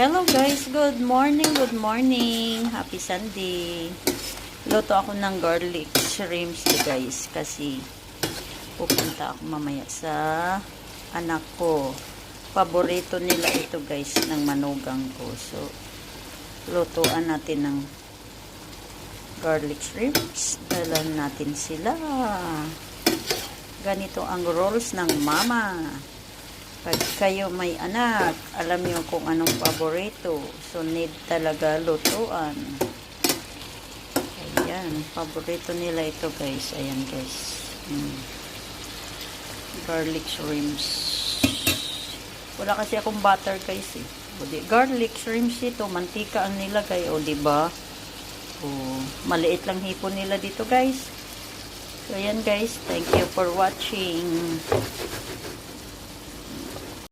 Hello guys, good morning, good morning. Happy Sunday. Luto ako ng garlic shrimps guys kasi pupunta ako mamaya sa anak ko. Paborito nila ito guys ng manugang ko. So, lutuan natin ng garlic shrimps. Dalan natin sila. Ganito ang rolls ng mama. Pag kayo may anak, alam niyo kung anong paborito. So, need talaga lutuan. Ayan, paborito nila ito guys. Ayan guys. Garlic shrimps. Wala kasi akong butter guys eh. Garlic shrimps ito, mantika ang nilagay. O, diba? O, maliit lang hipon nila dito guys. So, ayan guys. Thank you for watching.